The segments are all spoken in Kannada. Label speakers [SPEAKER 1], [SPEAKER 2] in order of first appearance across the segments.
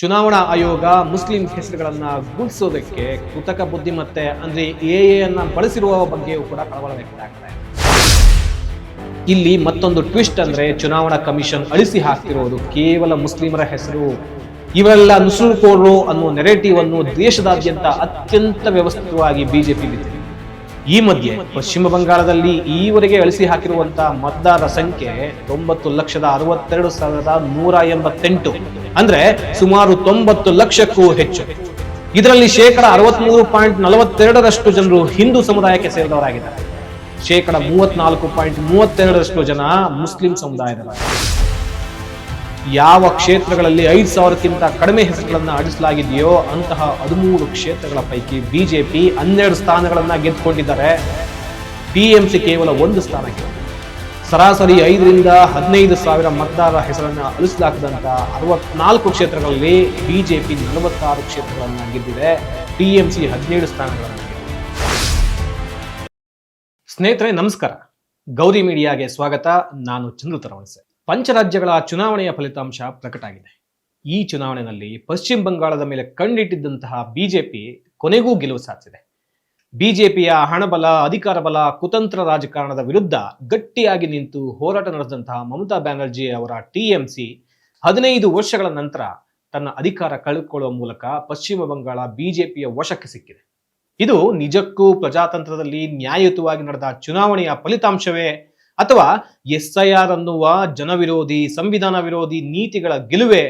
[SPEAKER 1] ಚುನಾವಣಾ ಆಯೋಗ ಮುಸ್ಲಿಂ ಹೆಸರುಗಳನ್ನ ಗುರುತಿಸೋದಕ್ಕೆ ಕೃತಕ ಬುದ್ಧಿಮತ್ತೆ ಅಂದ್ರೆ ಎ ಅನ್ನ ಬಳಸಿರುವ ಬಗ್ಗೆಯೂ ಕೂಡ ಕಳವಳ ವ್ಯಕ್ತ ಆಗ್ತಾ ಇದೆ. ಇಲ್ಲಿ ಮತ್ತೊಂದು ಟ್ವಿಸ್ಟ್ ಅಂದ್ರೆ ಚುನಾವಣಾ ಕಮಿಷನ್ ಅಳಿಸಿ ಹಾಕ್ತಿರೋದು ಕೇವಲ ಮುಸ್ಲಿಮರ ಹೆಸರು. ಇವೆಲ್ಲ ನುಸುಳುಕೋರರು ಅನ್ನೋ ನೆರೆಟಿವ್ ಅನ್ನು ದೇಶದಾದ್ಯಂತ ಅತ್ಯಂತ ವ್ಯವಸ್ಥಿತವಾಗಿ ಬಿಜೆಪಿ ಬಿಟ್ಟಿದೆ. ಈ ಮಧ್ಯೆ ಪಶ್ಚಿಮ ಬಂಗಾಳದಲ್ಲಿ ಈವರೆಗೆ ಅಳಿಸಿ ಹಾಕಿರುವಂತಹ ಮತದಾರರ ಸಂಖ್ಯೆ 90,62,188 ಅಂದ್ರೆ ಸುಮಾರು 90 ಲಕ್ಷಕ್ಕೂ ಹೆಚ್ಚು. ಇದರಲ್ಲಿ 63.42% ಜನರು ಹಿಂದೂ ಸಮುದಾಯಕ್ಕೆ ಸೇರಿದವರಾಗಿದ್ದಾರೆ. 34.32% ಜನ ಮುಸ್ಲಿಂ ಸಮುದಾಯದವರಾಗಿದ್ದಾರೆ. ಯಾವ ಕ್ಷೇತ್ರಗಳಲ್ಲಿ 5,000ಕ್ಕಿಂತ ಕಡಿಮೆ ಹೆಸರುಗಳನ್ನ ಅಳಿಸಲಾಗಿದೆಯೋ ಅಂತಹ 13 ಕ್ಷೇತ್ರಗಳ ಪೈಕಿ ಬಿಜೆಪಿ 12 ಸ್ಥಾನಗಳನ್ನ ಗೆದ್ದುಕೊಂಡಿದ್ದಾರೆ. ಟಿಎಂಸಿ ಕೇವಲ 1 ಸ್ಥಾನ ಗೆದ್ದಿದೆ. ಸರಾಸರಿ 5,000 ರಿಂದ 15,000 ಮತದಾರರ ಹೆಸರನ್ನ ಅಳಿಸಲಾಗದಂತ 64 ಕ್ಷೇತ್ರಗಳಲ್ಲಿ ಬಿಜೆಪಿ 46 ಕ್ಷೇತ್ರಗಳನ್ನ ಗೆದ್ದಿದೆ. ಟಿಎಂಸಿ 17 ಸ್ಥಾನಗಳನ್ನು ಗೆದ್ದಿದೆ. ಸ್ನೇಹಿತರೆ ನಮಸ್ಕಾರ, ಗೌರಿ ಮೀಡಿಯಾಗೆ ಸ್ವಾಗತ. ನಾನು ಚಂದ್ರು ತರವಣಸೆ. ಪಂಚರಾಜ್ಯಗಳ ಚುನಾವಣೆಯ ಫಲಿತಾಂಶ ಪ್ರಕಟ ಆಗಿದೆ. ಈ ಚುನಾವಣೆಯಲ್ಲಿ ಪಶ್ಚಿಮ ಬಂಗಾಳದ ಮೇಲೆ ಕಣ್ಣಿಟ್ಟಿದ್ದಂತಹ ಬಿಜೆಪಿ ಕೊನೆಗೂ ಗೆಲುವು ಸಾಧಿಸಿದೆ. ಬಿಜೆಪಿಯ ಹಣಬಲ, ಅಧಿಕಾರ ಬಲ, ಕುತಂತ್ರ ರಾಜಕಾರಣದ ವಿರುದ್ಧ ಗಟ್ಟಿಯಾಗಿ ನಿಂತು ಹೋರಾಟ ನಡೆಸಿದಂತಹ ಮಮತಾ ಬ್ಯಾನರ್ಜಿ ಅವರ ಟಿಎಂಸಿ 15 ವರ್ಷಗಳ ನಂತರ ತನ್ನ ಅಧಿಕಾರ ಕಳೆದುಕೊಳ್ಳುವ ಮೂಲಕ ಪಶ್ಚಿಮ ಬಂಗಾಳ ಬಿಜೆಪಿಯ ವಶಕ್ಕೆ ಸಿಕ್ಕಿದೆ. ಇದು ನಿಜಕ್ಕೂ ಪ್ರಜಾತಂತ್ರದಲ್ಲಿ ನ್ಯಾಯಯುತವಾಗಿ ನಡೆದ ಚುನಾವಣೆಯ ಫಲಿತಾಂಶವೇ ಅಥವಾ SIR ಅನ್ನುವ ಜನವಿರೋಧಿ, ಸಂವಿಧಾನ ವಿರೋಧಿ ನೀತಿಗಳ ಗೆಲುವೆ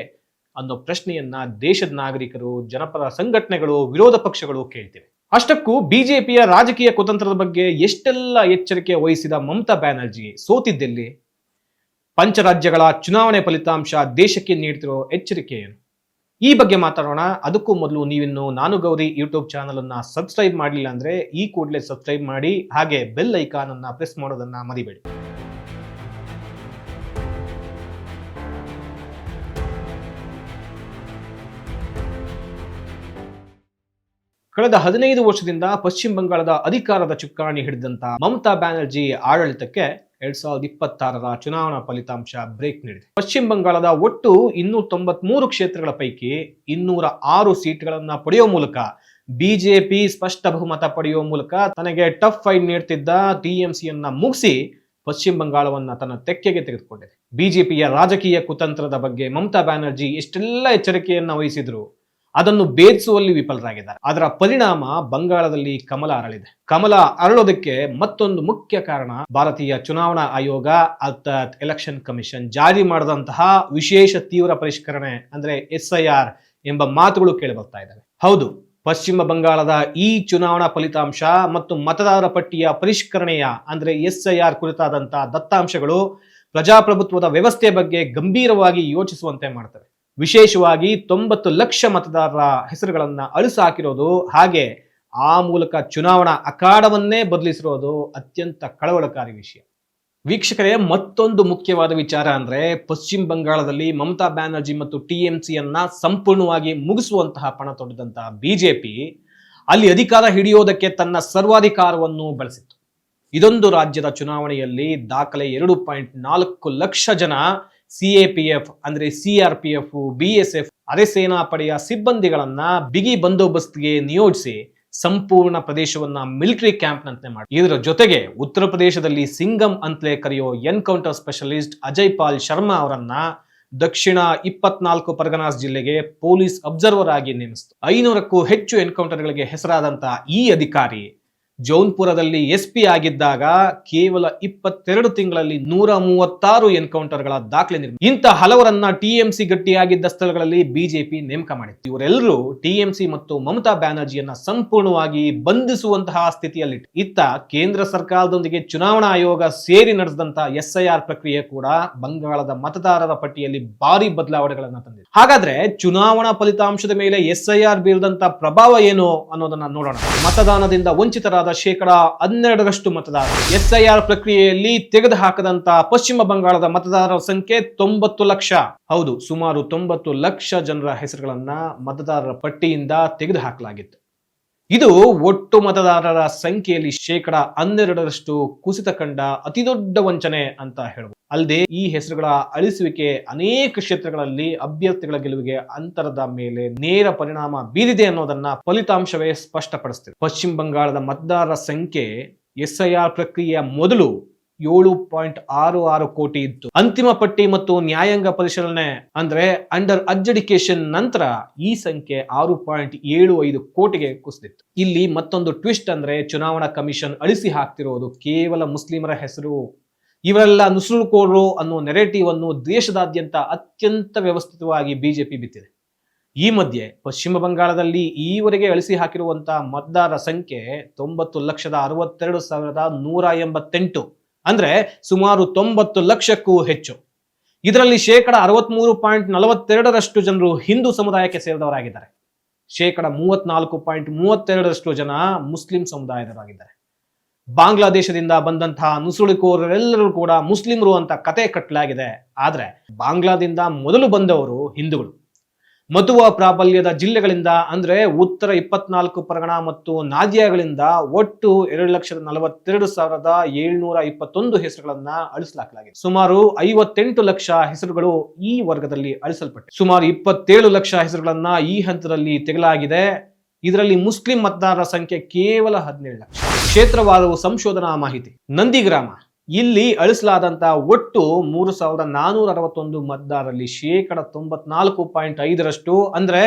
[SPEAKER 1] ಅನ್ನೋ ಪ್ರಶ್ನೆಯನ್ನ ದೇಶದ ನಾಗರಿಕರು, ಜನಪರ ಸಂಘಟನೆಗಳು, ವಿರೋಧ ಪಕ್ಷಗಳು ಕೇಳ್ತಿವೆ. ಅಷ್ಟಕ್ಕೂ ಬಿಜೆಪಿಯ ರಾಜಕೀಯ ಕುತಂತ್ರದ ಬಗ್ಗೆ ಎಷ್ಟೆಲ್ಲ ಎಚ್ಚರಿಕೆ ವಹಿಸಿದ ಮಮತಾ ಬ್ಯಾನರ್ಜಿ ಸೋತಿದ್ದೆಲ್ಲಿ? ಪಂಚರಾಜ್ಯಗಳ ಚುನಾವಣೆ ಫಲಿತಾಂಶ ದೇಶಕ್ಕೆ ನೀಡ್ತಿರೋ ಎಚ್ಚರಿಕೆ ಏನು? ಈ ಬಗ್ಗೆ ಮಾತಾಡೋಣ. ಅದಕ್ಕೂ ಮೊದಲು ನೀವಿನ್ನು ನಾನು ಗೌರಿ ಯೂಟ್ಯೂಬ್ ಚಾನಲ್ ಅನ್ನ ಸಬ್ಸ್ಕ್ರೈಬ್ ಮಾಡಲಿಲ್ಲ ಅಂದ್ರೆ ಈ ಕೂಡಲೇ ಸಬ್ಸ್ಕ್ರೈಬ್ ಮಾಡಿ, ಹಾಗೆ ಬೆಲ್ ಐಕಾನ್ ಅನ್ನ ಪ್ರೆಸ್ ಮಾಡೋದನ್ನ ಮರಿಬೇಡಿ. ಕಳೆದ 15 ವರ್ಷದಿಂದ ಪಶ್ಚಿಮ ಬಂಗಾಳದ ಅಧಿಕಾರದ ಚುಕ್ಕಾಣಿ ಹಿಡಿದಂತ ಮಮತಾ ಬ್ಯಾನರ್ಜಿ ಆಡಳಿತಕ್ಕೆ 2026ರ ಚುನಾವಣಾ ಫಲಿತಾಂಶ ಬ್ರೇಕ್ ನೀಡಿದೆ. ಪಶ್ಚಿಮ ಬಂಗಾಳದ ಒಟ್ಟು 293 ಕ್ಷೇತ್ರಗಳ ಪೈಕಿ 206 ಸೀಟ್ಗಳನ್ನ ಪಡೆಯುವ ಮೂಲಕ ಬಿಜೆಪಿ ಸ್ಪಷ್ಟ ಬಹುಮತ ಪಡೆಯುವ ಮೂಲಕ ತನಗೆ ಟಫ್ ಫೈಟ್ ನೀಡುತ್ತಿದ್ದ ಟಿಎಂಸಿಯನ್ನ ಮುಗಿಸಿ ಪಶ್ಚಿಮ ಬಂಗಾಳವನ್ನ ತನ್ನ ತೆಕ್ಕೆಗೆ ತೆಗೆದುಕೊಂಡಿದೆ. ಬಿಜೆಪಿಯ ರಾಜಕೀಯ ಕುತಂತ್ರದ ಬಗ್ಗೆ ಮಮತಾ ಬ್ಯಾನರ್ಜಿ ಎಷ್ಟೆಲ್ಲ ಎಚ್ಚರಿಕೆಯನ್ನ ವಹಿಸಿದ್ರು, ಅದನ್ನು ಭೇದಿಸುವಲ್ಲಿ ವಿಫಲರಾಗಿದ್ದಾರೆ. ಅದರ ಪರಿಣಾಮ ಬಂಗಾಳದಲ್ಲಿ ಕಮಲ ಅರಳಿದೆ. ಕಮಲ ಅರಳೋದಕ್ಕೆ ಮತ್ತೊಂದು ಮುಖ್ಯ ಕಾರಣ ಭಾರತೀಯ ಚುನಾವಣಾ ಆಯೋಗ ಅರ್ಥಾತ್ ಎಲೆಕ್ಷನ್ ಕಮಿಷನ್ ಜಾರಿ ಮಾಡಿದಂತಹ ವಿಶೇಷ ತೀವ್ರ ಪರಿಷ್ಕರಣೆ ಅಂದ್ರೆ SIR ಎಂಬ ಮಾತುಗಳು ಕೇಳಿ ಬರ್ತಾ ಇದ್ದಾವೆ. ಹೌದು, ಪಶ್ಚಿಮ ಬಂಗಾಳದ ಈ ಚುನಾವಣಾ ಫಲಿತಾಂಶ ಮತ್ತು ಮತದಾರರ ಪಟ್ಟಿಯ ಪರಿಷ್ಕರಣೆಯ ಅಂದ್ರೆ SIR ಕುರಿತಾದಂತಹ ದತ್ತಾಂಶಗಳು ಪ್ರಜಾಪ್ರಭುತ್ವದ ವ್ಯವಸ್ಥೆಯ ಬಗ್ಗೆ ಗಂಭೀರವಾಗಿ ಯೋಚಿಸುವಂತೆ ಮಾಡ್ತವೆ. ವಿಶೇಷವಾಗಿ 90 ಲಕ್ಷ ಮತದಾರರ ಹೆಸರುಗಳನ್ನ ಅಳಿಸಿ ಹಾಕಿರೋದು, ಹಾಗೆ ಆ ಮೂಲಕ ಚುನಾವಣಾ ಅಖಾಡವನ್ನೇ ಬದಲಿಸಿರೋದು ಅತ್ಯಂತ ಕಳವಳಕಾರಿ ವಿಷಯ. ವೀಕ್ಷಕರೇ, ಮತ್ತೊಂದು ಮುಖ್ಯವಾದ ವಿಚಾರ ಅಂದ್ರೆ ಪಶ್ಚಿಮ ಬಂಗಾಳದಲ್ಲಿ ಮಮತಾ ಬ್ಯಾನರ್ಜಿ ಮತ್ತು ಟಿಎಂಸಿಯನ್ನ ಸಂಪೂರ್ಣವಾಗಿ ಮುಗಿಸುವಂತಹ ಪಣ ತೊಡೆದಂತಹ ಬಿಜೆಪಿ ಅಲ್ಲಿ ಅಧಿಕಾರ ಹಿಡಿಯೋದಕ್ಕೆ ತನ್ನ ಸರ್ವಾಧಿಕಾರವನ್ನು ಬಳಸಿತ್ತು. ಇದೊಂದು ರಾಜ್ಯದ ಚುನಾವಣೆಯಲ್ಲಿ ದಾಖಲೆ 2.4 ಲಕ್ಷ ಜನ CAPF ಅಂದ್ರೆ CRPF, BSF ಅರೆ ಸೇನಾ ಪಡೆಯ ಸಿಬ್ಬಂದಿಗಳನ್ನ ಬಿಗಿ ಬಂದೋಬಸ್ತ್ಗೆ ನಿಯೋಜಿಸಿ ಸಂಪೂರ್ಣ ಪ್ರದೇಶವನ್ನ ಮಿಲಿಟರಿ ಕ್ಯಾಂಪ್ ನಂತೆ ಮಾಡಿ, ಇದರ ಜೊತೆಗೆ ಉತ್ತರ ಪ್ರದೇಶದಲ್ಲಿ ಸಿಂಗಂ ಅಂತಲೇ ಕರೆಯೋ ಎನ್ಕೌಂಟರ್ ಸ್ಪೆಷಲಿಸ್ಟ್ ಅಜಯ್ ಪಾಲ್ ಶರ್ಮಾ ಅವರನ್ನ ದಕ್ಷಿಣ 24 ಪರಗನಾಸ್ ಜಿಲ್ಲೆಗೆ ಪೊಲೀಸ್ ಅಬ್ಸರ್ವರ್ ಆಗಿ ನೇಮಿಸಿತು. 500ಕ್ಕೂ ಹೆಚ್ಚು ಎನ್ಕೌಂಟರ್ಗಳಿಗೆ ಹೆಸರಾದಂತಹ ಈ ಅಧಿಕಾರಿ ಜೌನ್ಪುರದಲ್ಲಿ SP ಆಗಿದ್ದಾಗ ಕೇವಲ 22 ತಿಂಗಳಲ್ಲಿ 136 ಎನ್ಕೌಂಟರ್ಗಳ ದಾಖಲೆ ನಿರ್ಮಿಸಿದೆ. ಇಂಥ ಹಲವರನ್ನ ಟಿಎಂಸಿ ಗಟ್ಟಿಯಾಗಿದ್ದ ಸ್ಥಳಗಳಲ್ಲಿ ಬಿಜೆಪಿ ನೇಮಕ ಮಾಡಿತ್ತು. ಇವರೆಲ್ಲರೂ ಟಿಎಂಸಿ ಮತ್ತು ಮಮತಾ ಬ್ಯಾನರ್ಜಿಯನ್ನ ಸಂಪೂರ್ಣವಾಗಿ ಬಂಧಿಸುವಂತಹ ಸ್ಥಿತಿಯಲ್ಲಿ ಇತ್ತ ಕೇಂದ್ರ ಸರ್ಕಾರದೊಂದಿಗೆ ಚುನಾವಣಾ ಆಯೋಗ ಸೇರಿ ನಡೆಸಿದಂತಹ SIR ಪ್ರಕ್ರಿಯೆ ಕೂಡ ಬಂಗಾಳದ ಮತದಾರರ ಪಟ್ಟಿಯಲ್ಲಿ ಭಾರಿ ಬದಲಾವಣೆಗಳನ್ನ ತಂದಿದೆ. ಹಾಗಾದ್ರೆ ಚುನಾವಣಾ ಫಲಿತಾಂಶದ ಮೇಲೆ SIR ಬೀರಿದಂತಹ ಪ್ರಭಾವ ಏನು ಅನ್ನೋದನ್ನ ನೋಡೋಣ. ಮತದಾನದಿಂದ ವಂಚಿತರಾದ 12% ಮತದಾರರು. SIR ಪ್ರಕ್ರಿಯೆಯಲ್ಲಿ ತೆಗೆದುಹಾಕದಂತ ಪಶ್ಚಿಮ ಬಂಗಾಳದ ಮತದಾರರ ಸಂಖ್ಯೆ 90 ಲಕ್ಷ. ಹೌದು, ಸುಮಾರು 90 ಲಕ್ಷ ಜನರ ಹೆಸರುಗಳನ್ನ ಮತದಾರರ ಪಟ್ಟಿಯಿಂದ ತೆಗೆದುಹಾಕಲಾಗಿತ್ತು. ಇದು ಒಟ್ಟು ಮತದಾರರ ಸಂಖ್ಯೆಯಲ್ಲಿ 12% ಕುಸಿತ ಕಂಡ ಅತಿದೊಡ್ಡ ವಂಚನೆ ಅಂತ ಹೇಳಬಹುದು. ಅಲ್ಲದೆ ಈ ಹೆಸರುಗಳ ಅಳಿಸುವಿಕೆ ಅನೇಕ ಕ್ಷೇತ್ರಗಳಲ್ಲಿ ಅಭ್ಯರ್ಥಿಗಳ ಗೆಲುವಿಗೆ ಅಂತರದ ಮೇಲೆ ನೇರ ಪರಿಣಾಮ ಬೀರಿದೆ ಅನ್ನೋದನ್ನ ಫಲಿತಾಂಶವೇ ಸ್ಪಷ್ಟಪಡಿಸುತ್ತಿದೆ. ಪಶ್ಚಿಮ ಬಂಗಾಳದ ಮತದಾರರ ಸಂಖ್ಯೆ SIR ಪ್ರಕ್ರಿಯೆಯ ಮೊದಲು 7.66 ಕೋಟಿ ಇತ್ತು. ಅಂತಿಮ ಪಟ್ಟಿ ಮತ್ತು ನ್ಯಾಯಾಂಗ ಪರಿಶೀಲನೆ ಅಂದ್ರೆ ಅಂಡರ್ ಅಡ್ಜುಡಿಕೇಶನ್ ನಂತರ ಈ ಸಂಖ್ಯೆ 6.75 ಕೋಟಿಗೆ ಕುಸಿದಿತ್ತು. ಇಲ್ಲಿ ಮತ್ತೊಂದು ಟ್ವಿಸ್ಟ್ ಅಂದ್ರೆ ಚುನಾವಣಾ ಕಮಿಷನ್ ಅಳಿಸಿ ಹಾಕ್ತಿರೋದು ಕೇವಲ ಮುಸ್ಲಿಮರ ಹೆಸರು. ಇವರೆಲ್ಲ ನುಸುಳುಕೋರರು ಅನ್ನೋ ನೆರೆಟಿವ್ ಅನ್ನು ದೇಶದಾದ್ಯಂತ ಅತ್ಯಂತ ವ್ಯವಸ್ಥಿತವಾಗಿ ಬಿಜೆಪಿ ಬಿತ್ತಿದೆ. ಈ ಮಧ್ಯೆ ಪಶ್ಚಿಮ ಬಂಗಾಳದಲ್ಲಿ ಈವರೆಗೆ ಅಳಿಸಿ ಹಾಕಿರುವಂತಹ ಮತದಾರರ ಸಂಖ್ಯೆ 90,62,188, ಅಂದ್ರೆ ಸುಮಾರು 90 ಲಕ್ಷಕ್ಕೂ ಹೆಚ್ಚು. ಇದರಲ್ಲಿ 63.42% ಜನರು ಹಿಂದೂ ಸಮುದಾಯಕ್ಕೆ ಸೇರಿದವರಾಗಿದ್ದಾರೆ. 34.32% ಜನ ಮುಸ್ಲಿಂ ಸಮುದಾಯದವರಾಗಿದ್ದಾರೆ. ಬಾಂಗ್ಲಾದೇಶದಿಂದ ಬಂದಂತಹ ನುಸುಳುಕೋರರೆಲ್ಲರೂ ಕೂಡ ಮುಸ್ಲಿಮರು ಅಂತ ಕತೆ ಕಟ್ಟಲಾಗಿದೆ. ಆದ್ರೆ ಬಾಂಗ್ಲಾದಿಂದ ಮೊದಲು ಬಂದವರು ಹಿಂದೂಗಳು. ಮತುವಾ ಪ್ರಾಬಲ್ಯದ ಜಿಲ್ಲೆಗಳಿಂದ ಅಂದ್ರೆ ಉತ್ತರ 24 ಪರಗಣ ಮತ್ತು ನಾದಿಯಾಗಳಿಂದ ಒಟ್ಟು 2,42,721 ಹೆಸರುಗಳನ್ನ ಅಳಿಸಲಾಗಿದೆ. ಸುಮಾರು 58 ಲಕ್ಷ ಹೆಸರುಗಳು ಈ ವರ್ಗದಲ್ಲಿ ಅಳಿಸಲ್ಪಟ್ಟಿವೆ. ಸುಮಾರು 27 ಲಕ್ಷ ಹೆಸರುಗಳನ್ನ ಈ ಹಂತದಲ್ಲಿ ತೆಗೆಯಲಾಗಿದೆ. ಇದರಲ್ಲಿ ಮುಸ್ಲಿಂ ಮತದಾರರ ಸಂಖ್ಯೆ ಕೇವಲ 17 ಲಕ್ಷ. ಕ್ಷೇತ್ರವಾರು ಸಂಶೋಧನಾ ಮಾಹಿತಿ. ನಂದಿಗ್ರಾಮ ಇಲ್ಲಿ ಅಳಿಸಲಾದಂತಹ ಒಟ್ಟು 3,461 ಮತದಾರರಲ್ಲಿ 94.5% ಅಂದ್ರೆ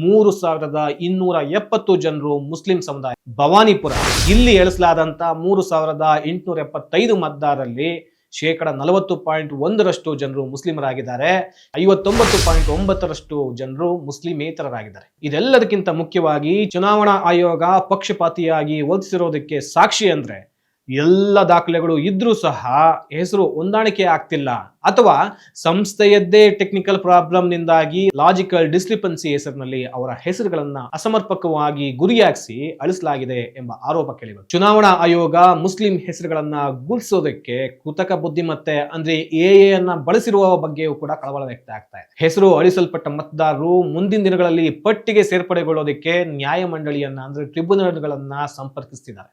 [SPEAKER 1] 3,270 ಜನರು ಮುಸ್ಲಿಂ ಸಮುದಾಯ. ಭವಾನಿಪುರ ಇಲ್ಲಿ ಅಳಿಸಲಾದಂತಹ 3,875 ಮತದಾರರಲ್ಲಿ 40.1% ಜನರು ಮುಸ್ಲಿಮರಾಗಿದ್ದಾರೆ. 59.9% ಜನರು ಮುಸ್ಲಿಮೇತರರಾಗಿದ್ದಾರೆ. ಇದೆಲ್ಲದಕ್ಕಿಂತ ಮುಖ್ಯವಾಗಿ ಚುನಾವಣಾ ಆಯೋಗ ಪಕ್ಷಪಾತಿಯಾಗಿ ವರ್ತಿಸಿರೋದಕ್ಕೆ ಸಾಕ್ಷಿ ಅಂದ್ರೆ ಎಲ್ಲ ದಾಖಲೆಗಳು ಇದ್ರೂ ಸಹ ಹೆಸರು ಹೊಂದಾಣಿಕೆ ಆಗ್ತಿಲ್ಲ, ಅಥವಾ ಸಂಸ್ಥೆಯದ್ದೇ ಟೆಕ್ನಿಕಲ್ ಪ್ರಾಬ್ಲಮ್ ನಿಂದಾಗಿ ಲಾಜಿಕಲ್ ಡಿಸ್ಕ್ರಿಪನ್ಸಿ ಹೆಸರಿನಲ್ಲಿ ಅವರ ಹೆಸರುಗಳನ್ನ ಅಸಮರ್ಪಕವಾಗಿ ಗುರಿಯಾಗಿಸಿ ಅಳಿಸಲಾಗಿದೆ ಎಂಬ ಆರೋಪ ಕೇಳಿಬಂತು. ಚುನಾವಣಾ ಆಯೋಗ ಮುಸ್ಲಿಂ ಹೆಸರುಗಳನ್ನ ಗುರುತಿಸೋದಕ್ಕೆ ಕೃತಕ ಬುದ್ಧಿಮತ್ತೆ ಅಂದ್ರೆ AA ಅನ್ನ ಬಳಸಿರುವ ಬಗ್ಗೆಯೂ ಕೂಡ ಕಳವಳ ವ್ಯಕ್ತ ಆಗ್ತಾ ಇದೆ. ಹೆಸರು ಅಳಿಸಲ್ಪಟ್ಟ ಮತದಾರರು ಮುಂದಿನ ದಿನಗಳಲ್ಲಿ ಪಟ್ಟಿಗೆ ಸೇರ್ಪಡೆಗೊಳ್ಳೋದಕ್ಕೆ ನ್ಯಾಯಮಂಡಳಿಯನ್ನ ಅಂದ್ರೆ ಟ್ರಿಬ್ಯುನಲ್ಗಳನ್ನ ಸಂಪರ್ಕಿಸುತ್ತಿದ್ದಾರೆ.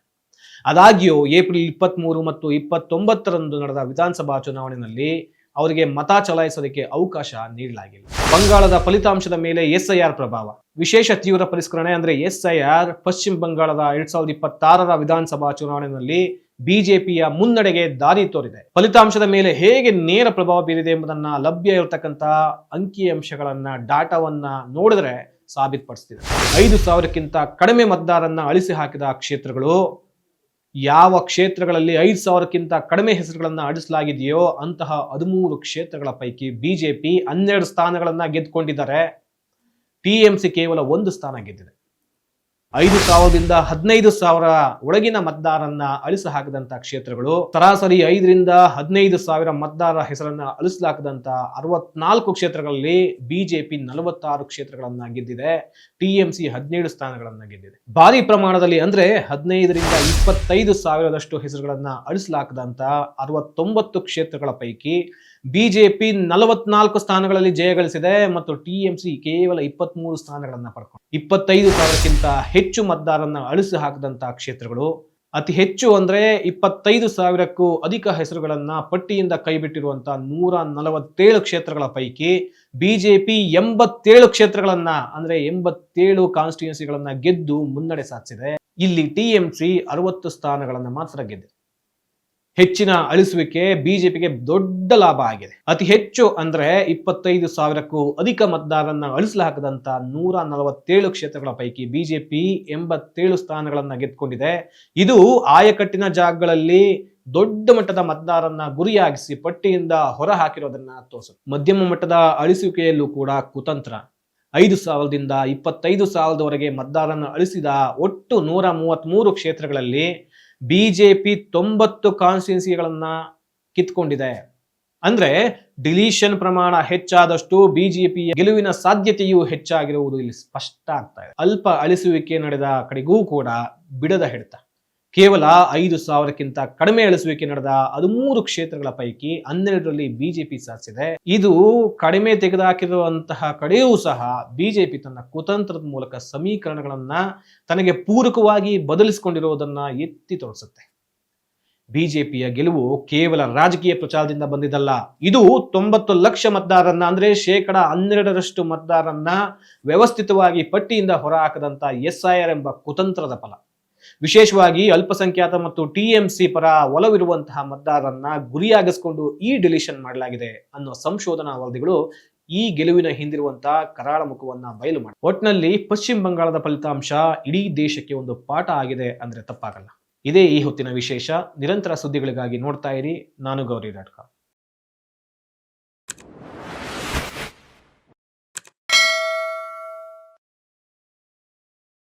[SPEAKER 1] ಆದಾಗ್ಯೂ ಏಪ್ರಿಲ್ 23 ಮತ್ತು 29ರಂದು ನಡೆದ ವಿಧಾನಸಭಾ ಚುನಾವಣೆಯಲ್ಲಿ ಅವರಿಗೆ ಮತ ಚಲಾಯಿಸೋದಕ್ಕೆ ಅವಕಾಶ ನೀಡಲಾಗಿಲ್ಲ. ಬಂಗಾಳದ ಫಲಿತಾಂಶದ ಮೇಲೆ SIR ಪ್ರಭಾವ. ವಿಶೇಷ ತೀವ್ರ ಪರಿಷ್ಕರಣೆ ಅಂದ್ರೆ SIR ಪಶ್ಚಿಮ ಬಂಗಾಳದ 2026ರ ವಿಧಾನಸಭಾ ಚುನಾವಣೆಯಲ್ಲಿ ಬಿಜೆಪಿಯ ಮುನ್ನಡೆಗೆ ದಾರಿ ತೋರಿದೆ. ಫಲಿತಾಂಶದ ಮೇಲೆ ಹೇಗೆ ನೇರ ಪ್ರಭಾವ ಬೀರಿದೆ ಎಂಬುದನ್ನ ಲಭ್ಯ ಇರತಕ್ಕಂತಹ ಅಂಕಿಅಂಶಗಳನ್ನ ಡಾಟಾವನ್ನ ನೋಡಿದ್ರೆ ಸಾಬೀತುಪಡಿಸ್ತಿದೆ. 5,000ಕ್ಕಿಂತ ಕಡಿಮೆ ಮತದಾರರನ್ನ ಅಳಿಸಿ ಹಾಕಿದ ಕ್ಷೇತ್ರಗಳು, ಯಾವ ಕ್ಷೇತ್ರಗಳಲ್ಲಿ 5,000ಕ್ಕಿಂತ ಕಡಿಮೆ ಹೆಸರುಗಳನ್ನ ಅಳಿಸಲಾಗಿದೆಯೋ ಅಂತಹ 13 ಕ್ಷೇತ್ರಗಳ ಪೈಕಿ ಬಿಜೆಪಿ 12 ಸ್ಥಾನಗಳನ್ನ ಗೆದ್ದುಕೊಂಡಿದ್ದಾರೆ. TMC ಕೇವಲ 1 ಸ್ಥಾನ ಗೆದ್ದಿದೆ. 5,000ದಿಂದ 15,000 ಒಳಗಿನ ಮತದಾರರನ್ನ ಅಳಿಸಿ ಹಾಕಿದಂತಹ ಕ್ಷೇತ್ರಗಳು, ಸರಾಸರಿ 5ರಿಂದ 15,000 ಮತದಾರರ ಹೆಸರನ್ನ ಅಳಿಸಲಾಗದಂತಹ 64 ಕ್ಷೇತ್ರಗಳಲ್ಲಿ ಬಿಜೆಪಿ 46 ಕ್ಷೇತ್ರಗಳನ್ನ ಗೆದ್ದಿದೆ. TMC 17 ಸ್ಥಾನಗಳನ್ನ ಗೆದ್ದಿದೆ. ಭಾರಿ ಪ್ರಮಾಣದಲ್ಲಿ ಅಂದ್ರೆ 15ರಿಂದ 25,000ದಷ್ಟು ಹೆಸರುಗಳನ್ನ ಅಳಿಸಲಾಗದಂತಹ 69 ಕ್ಷೇತ್ರಗಳ ಪೈಕಿ ಬಿಜೆಪಿ 44 ಸ್ಥಾನಗಳಲ್ಲಿ ಜಯಗಳಿಸಿದೆ ಮತ್ತು TMC ಕೇವಲ 23 ಸ್ಥಾನಗಳನ್ನ ಪಡ್ಕೊಂಡು 25,000ಕ್ಕಿಂತ ಹೆಚ್ಚು ಮತದಾರರನ್ನ ಅಳಿಸಿ ಹಾಕಿದಂತಹ ಕ್ಷೇತ್ರಗಳು, ಅತಿ ಹೆಚ್ಚು ಅಂದ್ರೆ 25,000ಕ್ಕೂ ಅಧಿಕ ಹೆಸರುಗಳನ್ನ ಪಟ್ಟಿಯಿಂದ ಕೈಬಿಟ್ಟಿರುವಂತಹ 147 ಕ್ಷೇತ್ರಗಳ ಪೈಕಿ ಬಿಜೆಪಿ 87 ಕ್ಷೇತ್ರಗಳನ್ನ ಅಂದ್ರೆ 87 ಕಾನ್ಸ್ಟಿಟ್ಯೂನ್ಸಿಗಳನ್ನ ಗೆದ್ದು ಮುನ್ನಡೆ ಸಾಧಿಸಿದೆ. ಇಲ್ಲಿ TMC 60 ಸ್ಥಾನಗಳನ್ನ ಮಾತ್ರ ಗೆದ್ದಿದೆ. ಹೆಚ್ಚಿನ ಅಳಿಸುವಿಕೆ ಬಿಜೆಪಿಗೆ ದೊಡ್ಡ ಲಾಭ ಆಗಿದೆ. ಅತಿ ಹೆಚ್ಚು ಅಂದ್ರೆ 25,000ಕ್ಕೂ ಅಧಿಕ ಮತದಾರರನ್ನ ಅಳಿಸಲಾಗದಂತ 147 ಕ್ಷೇತ್ರಗಳ ಪೈಕಿ ಬಿಜೆಪಿ 87 ಸ್ಥಾನಗಳನ್ನ ಗೆದ್ದುಕೊಂಡಿದೆ. ಇದು ಆಯಕಟ್ಟಿನ ಜಾಗಗಳಲ್ಲಿ ದೊಡ್ಡ ಮಟ್ಟದ ಮತದಾರರನ್ನ ಗುರಿಯಾಗಿಸಿ ಪಟ್ಟಿಯಿಂದ ಹೊರ ಹಾಕಿರೋದನ್ನ ತೋರಿಸುತ್ತೆ. ಮಧ್ಯಮ ಮಟ್ಟದ ಅಳಿಸುವಿಕೆಯಲ್ಲೂ ಕೂಡ ಕುತಂತ್ರ. 5,000ದಿಂದ 25,000ದವರೆಗೆ ಮತದಾರರನ್ನ ಅಳಿಸಿದ ಒಟ್ಟು 133 ಕ್ಷೇತ್ರಗಳಲ್ಲಿ ಬಿಜೆಪಿ 90 ಕಾನ್ಸ್ಟಿಟ್ಯೂನ್ಸಿಗಳನ್ನ ಕಿತ್ಕೊಂಡಿದೆ. ಅಂದ್ರೆ ಡಿಲೀಷನ್ ಪ್ರಮಾಣ ಹೆಚ್ಚಾದಷ್ಟು ಬಿಜೆಪಿಯ ಗೆಲುವಿನ ಸಾಧ್ಯತೆಯೂ ಹೆಚ್ಚಾಗಿರುವುದು ಇಲ್ಲಿ ಸ್ಪಷ್ಟ ಆಗ್ತಾ ಇದೆ. ಅಲ್ಪ ಅಳಿಸುವಿಕೆ ನಡೆದ ಕಡೆಗೂ ಕೂಡ ಬಿಡದ ಹಿಡಿತ. ಕೇವಲ 5,000ಕ್ಕಿಂತ ಕಡಿಮೆ ಇಳಿಸುವಿಕೆ ನಡೆದ 13 ಕ್ಷೇತ್ರಗಳ ಪೈಕಿ 12ರಲ್ಲಿ ಬಿಜೆಪಿ ಸಾಧಿಸಿದೆ. ಇದು ಕಡಿಮೆ ತೆಗೆದುಹಾಕಿರುವಂತಹ ಕಡೆಯೂ ಸಹ ಬಿಜೆಪಿ ತನ್ನ ಕುತಂತ್ರದ ಮೂಲಕ ಸಮೀಕರಣಗಳನ್ನ ತನಗೆ ಪೂರಕವಾಗಿ ಬದಲಿಸಿಕೊಂಡಿರುವುದನ್ನ ಎತ್ತಿ ತೋರಿಸುತ್ತೆ. ಬಿಜೆಪಿಯ ಗೆಲುವು ಕೇವಲ ರಾಜಕೀಯ ಪ್ರಚಾರದಿಂದ ಬಂದಿದ್ದಲ್ಲ. ಇದು 90 ಲಕ್ಷ ಮತದಾರರನ್ನ ಅಂದ್ರೆ 12% ಮತದಾರರನ್ನ ವ್ಯವಸ್ಥಿತವಾಗಿ ಪಟ್ಟಿಯಿಂದ ಹೊರಹಾಕದಂತ SIR ಎಂಬ ಕುತಂತ್ರದ ಫಲ. ವಿಶೇಷವಾಗಿ ಅಲ್ಪಸಂಖ್ಯಾತ ಮತ್ತು ಟಿಎಂಸಿ ಪರ ಒಲವಿರುವಂತಹ ಮತದಾರರನ್ನ ಗುರಿಯಾಗಿಸಿಕೊಂಡು ಈ ಡಿಲಿಷನ್ ಮಾಡಲಾಗಿದೆ ಅನ್ನೋ ಸಂಶೋಧನಾ ವರದಿಗಳು ಈ ಗೆಲುವಿನ ಹಿಂದಿರುವಂತಹ ಕರಾಳ ಮುಖವನ್ನ ಬಯಲು ಮಾಡಿ. ಒಟ್ನಲ್ಲಿ ಪಶ್ಚಿಮ ಬಂಗಾಳದ ಫಲಿತಾಂಶ ಇಡೀ ದೇಶಕ್ಕೆ ಒಂದು ಪಾಠ ಆಗಿದೆ ಅಂದ್ರೆ ತಪ್ಪಾಗಲ್ಲ. ಇದೇ ಈ ಹೊತ್ತಿನ ವಿಶೇಷ. ನಿರಂತರ ಸುದ್ದಿಗಳಿಗಾಗಿ ನೋಡ್ತಾ ಇರಿ ನಾನು ಗೌರಿ.com.